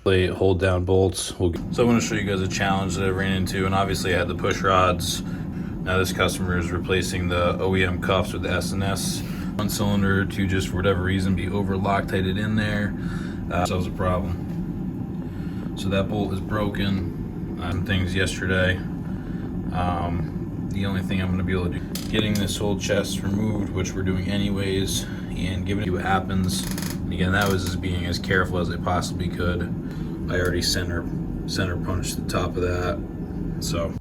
hold down bolts. So I want to show you guys a challenge that I ran into, and obviously I had the push rods. Now this customer is replacing the OEM cuffs with the S&S one cylinder to just for whatever reason be over Loctited in there. So that was a problem. So that bolt is broken. Things yesterday. The only thing I'm going to be able to do, getting this whole chest removed, which we're doing anyways, and giving you what happens. And again, that was just being as careful as I possibly could. I already center punched the top of that, so.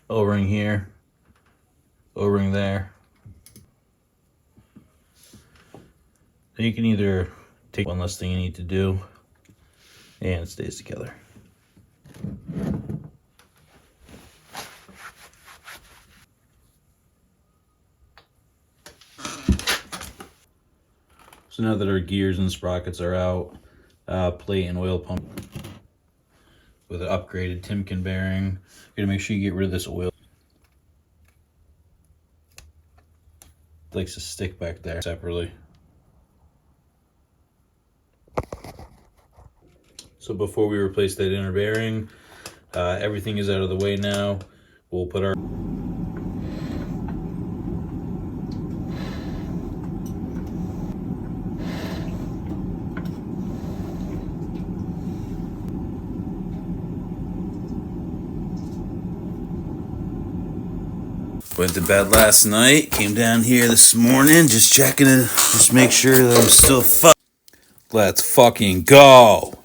O-ring here, O-ring there. So you can either take one less thing you need to do, and it stays together. So now that our gears and sprockets are out, plate and oil pump with an upgraded Timken bearing. You're gonna make sure you get rid of this oil. It likes to stick back there separately. So before we replace that inner bearing, everything is out of the way now. We'll put our went to bed last night, came down here this morning, just checking it, just make sure that I'm still Let's fucking go.